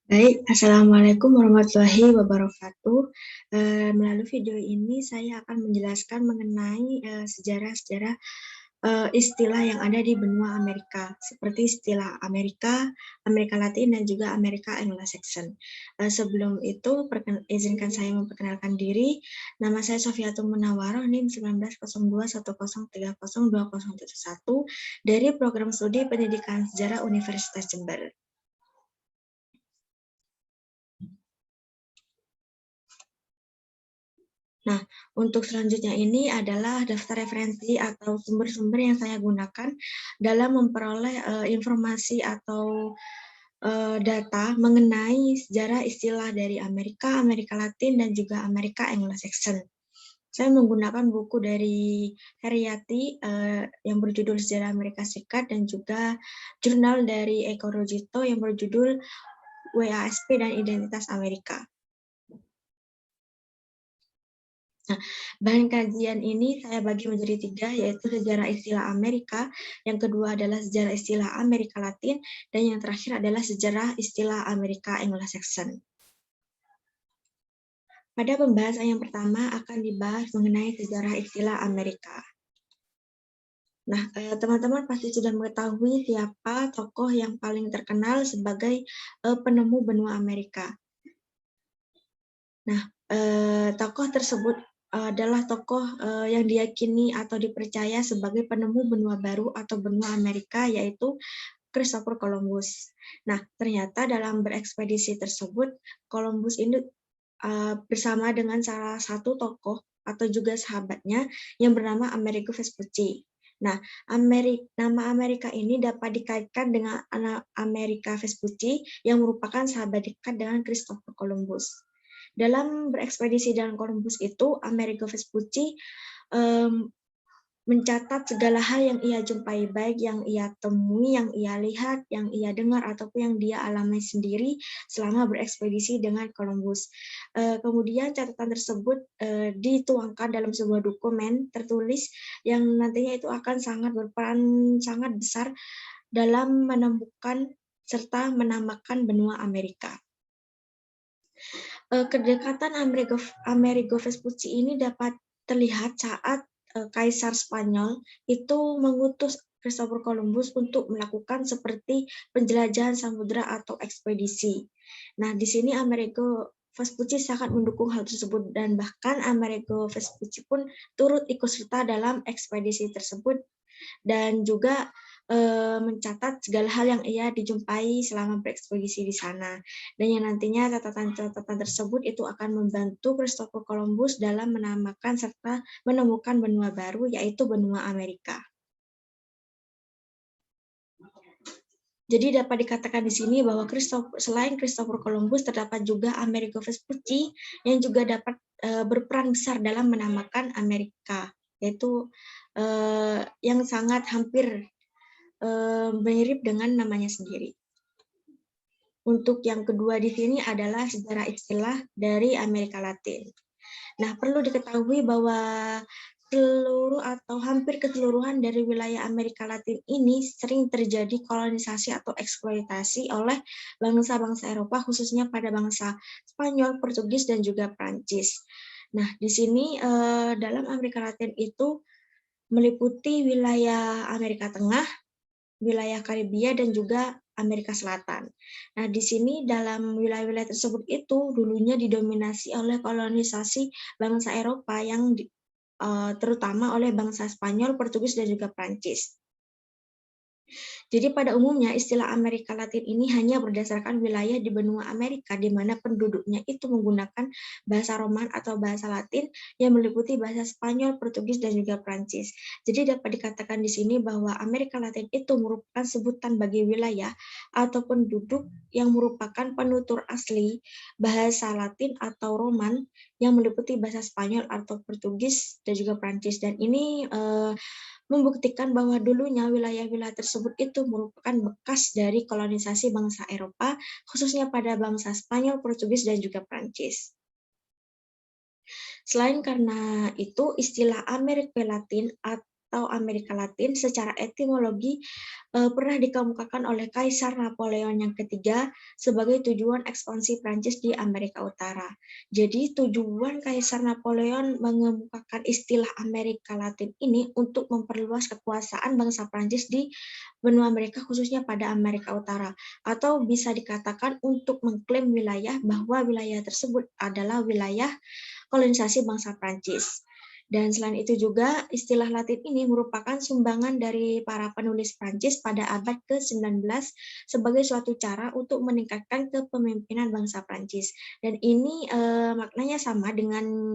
Baik, Assalamualaikum warahmatullahi wabarakatuh. Melalui video ini saya akan menjelaskan mengenai sejarah-sejarah istilah yang ada di benua Amerika, seperti istilah Amerika, Amerika Latin, dan juga Amerika Anglo-Saxon. Sebelum itu, izinkan saya memperkenalkan diri. Nama saya Sofiatul Munawaroh, NIM 190210302071 dari Program Studi Pendidikan Sejarah Universitas Jember. Nah, untuk selanjutnya ini adalah daftar referensi atau sumber-sumber yang saya gunakan dalam memperoleh informasi atau data mengenai sejarah istilah dari Amerika, Amerika Latin, dan juga Amerika Anglo-Saxon. Saya menggunakan buku dari Heriati yang berjudul Sejarah Amerika Serikat dan juga jurnal dari Eko Rojito yang berjudul WASP dan Identitas Amerika. Nah, bahan kajian ini saya bagi menjadi 3, yaitu sejarah istilah Amerika, yang kedua adalah sejarah istilah Amerika Latin, dan yang terakhir adalah sejarah istilah Amerika Anglo-Saxon. Pada pembahasan yang pertama akan dibahas mengenai sejarah istilah Amerika. Nah, teman-teman pasti sudah mengetahui siapa tokoh yang paling terkenal sebagai penemu benua Amerika. Nah, tokoh tersebut adalah tokoh yang diyakini atau dipercaya sebagai penemu benua baru atau benua Amerika, yaitu Christopher Columbus. Nah, ternyata dalam berekspedisi tersebut, Columbus ini bersama dengan salah satu tokoh atau juga sahabatnya yang bernama Amerigo Vespucci. Nah, nama Amerika ini dapat dikaitkan dengan Amerigo Vespucci yang merupakan sahabat dekat dengan Christopher Columbus. Dalam berekspedisi dengan Columbus itu, Amerigo Vespucci mencatat segala hal yang ia jumpai, baik yang ia temui, yang ia lihat, yang ia dengar, ataupun yang dia alami sendiri selama berekspedisi dengan Columbus. Kemudian catatan tersebut dituangkan dalam sebuah dokumen tertulis yang nantinya itu akan sangat berperan sangat besar dalam menemukan serta menamakan benua Amerika. Kedekatan Amerigo Vespucci ini dapat terlihat saat Kaisar Spanyol itu mengutus Christopher Columbus untuk melakukan seperti penjelajahan samudera atau ekspedisi. Nah, di sini Amerigo Vespucci sangat mendukung hal tersebut dan bahkan Amerigo Vespucci pun turut ikut serta dalam ekspedisi tersebut dan juga mencatat segala hal yang ia dijumpai selama berekspedisi di sana. Dan yang nantinya catatan-catatan tersebut itu akan membantu Christopher Columbus dalam menamakan serta menemukan benua baru, yaitu benua Amerika. Jadi dapat dikatakan di sini bahwa selain Christopher Columbus terdapat juga Amerigo Vespucci yang juga dapat berperan besar dalam menamakan Amerika, yaitu yang sangat hampir mirip dengan namanya sendiri. Untuk yang kedua di sini adalah sejarah istilah dari Amerika Latin. Nah, perlu diketahui bahwa seluruh atau hampir keseluruhan dari wilayah Amerika Latin ini sering terjadi kolonisasi atau eksploitasi oleh bangsa-bangsa Eropa, khususnya pada bangsa Spanyol, Portugis, dan juga Prancis. Nah, di sini dalam Amerika Latin itu meliputi wilayah Amerika Tengah, wilayah Karibia, dan juga Amerika Selatan. Nah, di sini dalam wilayah-wilayah tersebut itu dulunya didominasi oleh kolonisasi bangsa Eropa yang terutama oleh bangsa Spanyol, Portugis, dan juga Prancis. Jadi pada umumnya istilah Amerika Latin ini hanya berdasarkan wilayah di benua Amerika di mana penduduknya itu menggunakan bahasa Roman atau bahasa Latin yang meliputi bahasa Spanyol, Portugis, dan juga Prancis. Jadi dapat dikatakan di sini bahwa Amerika Latin itu merupakan sebutan bagi wilayah atau penduduk yang merupakan penutur asli bahasa Latin atau Roman yang meliputi bahasa Spanyol atau Portugis dan juga Prancis. Dan ini membuktikan bahwa dulunya wilayah-wilayah tersebut itu merupakan bekas dari kolonisasi bangsa Eropa, khususnya pada bangsa Spanyol, Portugis, dan juga Prancis. Selain karena itu, istilah Amerika Latin atau Amerika Latin secara etimologi pernah dikemukakan oleh Kaisar Napoleon yang ketiga sebagai tujuan ekspansi Prancis di Amerika Utara. Jadi tujuan Kaisar Napoleon mengemukakan istilah Amerika Latin ini untuk memperluas kekuasaan bangsa Prancis di benua Amerika khususnya pada Amerika Utara, atau bisa dikatakan untuk mengklaim wilayah bahwa wilayah tersebut adalah wilayah kolonisasi bangsa Prancis. Dan selain itu juga istilah Latin ini merupakan sumbangan dari para penulis Prancis pada abad ke-19 sebagai suatu cara untuk meningkatkan kepemimpinan bangsa Prancis. Dan ini maknanya sama dengan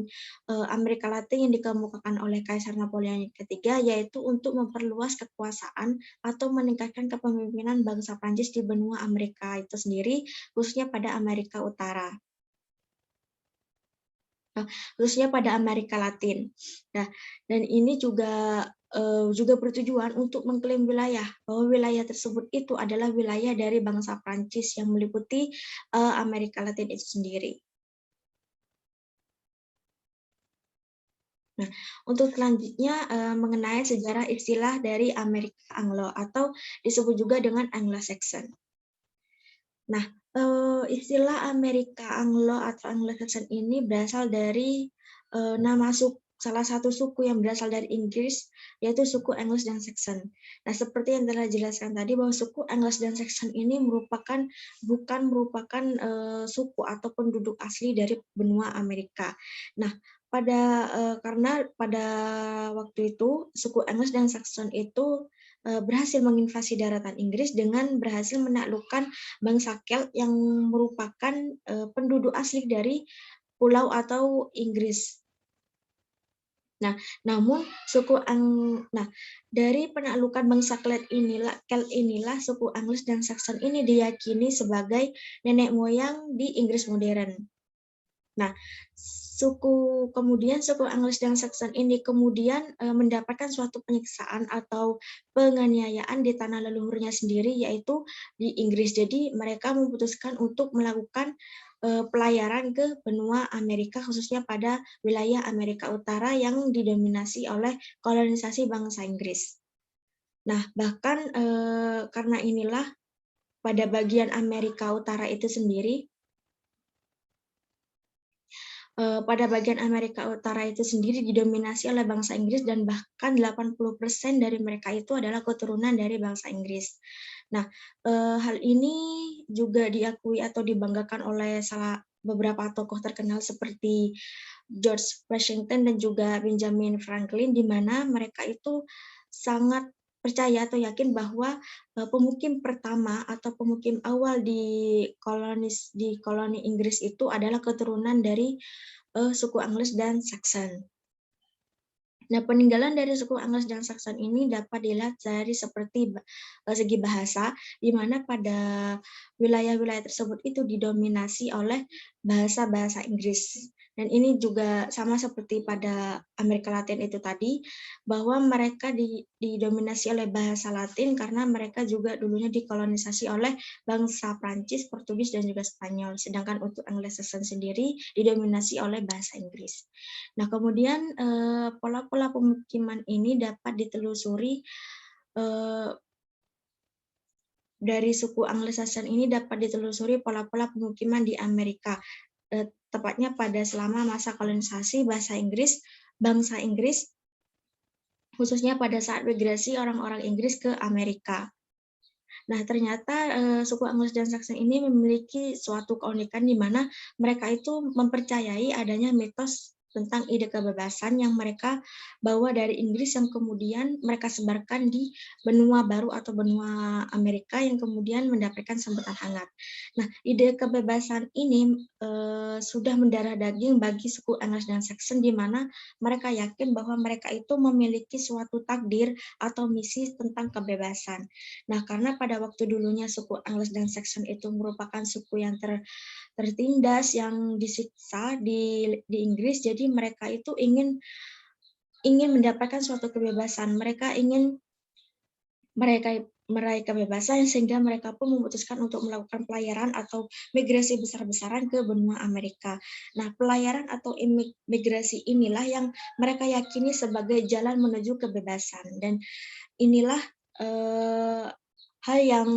Amerika Latin yang dikemukakan oleh Kaisar Napoleon yang ketiga, yaitu untuk memperluas kekuasaan atau meningkatkan kepemimpinan bangsa Prancis di benua Amerika itu sendiri, khususnya pada Amerika Utara. Khususnya pada Amerika Latin. Nah, dan ini juga bertujuan untuk mengklaim wilayah, bahwa wilayah tersebut itu adalah wilayah dari bangsa Prancis yang meliputi Amerika Latin itu sendiri. Nah, untuk selanjutnya mengenai sejarah istilah dari Amerika Anglo atau disebut juga dengan Anglo-Saxon. Nah, istilah Amerika Anglo atau Anglo-Saxon ini berasal dari nama salah satu suku yang berasal dari Inggris, yaitu suku Angles dan Saxon. Nah, seperti yang telah dijelaskan tadi bahwa suku Angles dan Saxon ini bukan merupakan suku atau penduduk asli dari benua Amerika. Nah, karena pada waktu itu suku Angles dan Saxon itu berhasil menginvasi daratan Inggris dengan berhasil menaklukkan bangsa Celt yang merupakan penduduk asli dari pulau atau Inggris. Nah, namun dari penaklukan bangsa Celt inilah suku Angles dan Saxon ini diyakini sebagai nenek moyang di Inggris modern. Nah, suku Angles dan Saxon ini kemudian mendapatkan suatu penyiksaan atau penganiayaan di tanah leluhurnya sendiri, yaitu di Inggris. Jadi mereka memutuskan untuk melakukan pelayaran ke benua Amerika, khususnya pada wilayah Amerika Utara yang didominasi oleh kolonisasi bangsa Inggris. Nah, bahkan karena inilah pada bagian Amerika Utara itu sendiri, didominasi oleh bangsa Inggris dan bahkan 80% dari mereka itu adalah keturunan dari bangsa Inggris. Nah, hal ini juga diakui atau dibanggakan oleh beberapa tokoh terkenal seperti George Washington dan juga Benjamin Franklin, di mana mereka itu sangat percaya atau yakin bahwa pemukim pertama atau pemukim awal di koloni Inggris itu adalah keturunan dari suku Angles dan Saxon. Nah, peninggalan dari suku Angles dan Saxon ini dapat dilihat dari seperti segi bahasa, di mana pada wilayah-wilayah tersebut itu didominasi oleh bahasa-bahasa Inggris. Dan ini juga sama seperti pada Amerika Latin itu tadi, bahwa mereka didominasi oleh bahasa Latin karena mereka juga dulunya dikolonisasi oleh bangsa Prancis, Portugis, dan juga Spanyol. Sedangkan untuk Anglo-Saxon sendiri didominasi oleh bahasa Inggris. Nah, kemudian pola-pola pemukiman ini dapat ditelusuri dari suku Anglo-Saxon ini dapat ditelusuri pola-pola pemukiman di Amerika, tepatnya pada selama masa kolonisasi bangsa Inggris, khususnya pada saat migrasi orang-orang Inggris ke Amerika. Nah, ternyata suku Angles dan Saxon ini memiliki suatu keunikan di mana mereka itu mempercayai adanya mitos tentang ide kebebasan yang mereka bawa dari Inggris yang kemudian mereka sebarkan di benua baru atau benua Amerika yang kemudian mendapatkan sambutan hangat. Nah, ide kebebasan ini sudah mendarah daging bagi suku Angles dan Saxon, di mana mereka yakin bahwa mereka itu memiliki suatu takdir atau misi tentang kebebasan. Nah, karena pada waktu dulunya suku Angles dan Saxon itu merupakan suku yang tertindas, yang disiksa di Inggris, jadi mereka itu ingin mendapatkan suatu kebebasan. Mereka meraih kebebasan sehingga mereka pun memutuskan untuk melakukan pelayaran atau migrasi besar-besaran ke benua Amerika. Nah, pelayaran atau migrasi inilah yang mereka yakini sebagai jalan menuju kebebasan, dan inilah hal yang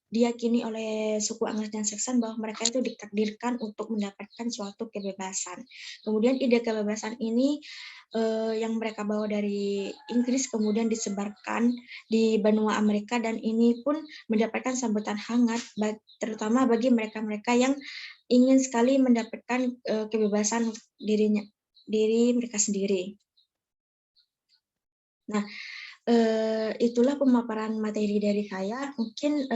diyakini oleh suku Angles dan Saxon bahwa mereka itu ditakdirkan untuk mendapatkan suatu kebebasan. Kemudian ide kebebasan ini yang mereka bawa dari Inggris kemudian disebarkan di benua Amerika, dan ini pun mendapatkan sambutan hangat terutama bagi mereka-mereka yang ingin sekali mendapatkan kebebasan diri mereka sendiri. Nah, itulah pemaparan materi dari saya. Mungkin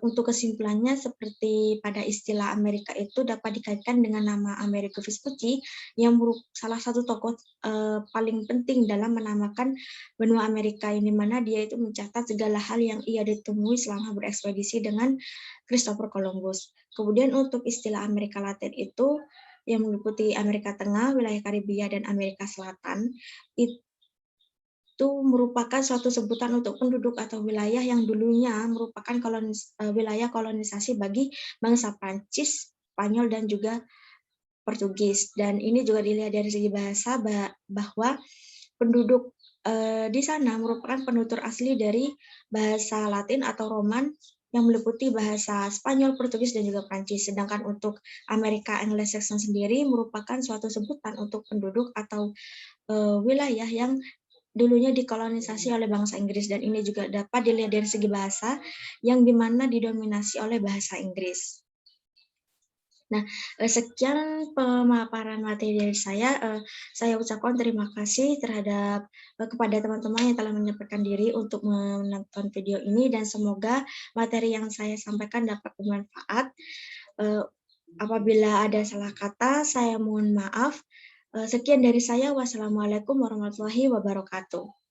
untuk kesimpulannya seperti pada istilah Amerika itu dapat dikaitkan dengan nama Amerigo Vespucci yang salah satu tokoh paling penting dalam menamakan benua Amerika, ini mana dia itu mencatat segala hal yang ia ditemui selama berekspedisi dengan Christopher Columbus. Kemudian untuk istilah Amerika Latin itu yang meliputi Amerika Tengah, wilayah Karibia, dan Amerika Selatan, itu merupakan suatu sebutan untuk penduduk atau wilayah yang dulunya merupakan wilayah kolonisasi bagi bangsa Prancis, Spanyol, dan juga Portugis. Dan ini juga dilihat dari segi bahasa bahwa penduduk di sana merupakan penutur asli dari bahasa Latin atau Roman yang meliputi bahasa Spanyol, Portugis, dan juga Prancis. Sedangkan untuk Amerika Anglo-Saxon sendiri merupakan suatu sebutan untuk penduduk atau wilayah yang dulunya dikolonisasi oleh bangsa Inggris, dan ini juga dapat dilihat dari segi bahasa yang dimana didominasi oleh bahasa Inggris. Nah, sekian pemaparan materi dari saya. Saya ucapkan terima kasih kepada teman-teman yang telah menyempatkan diri untuk menonton video ini, dan semoga materi yang saya sampaikan dapat bermanfaat. Apabila ada salah kata, saya mohon maaf. Sekian dari saya. Wassalamualaikum warahmatullahi wabarakatuh.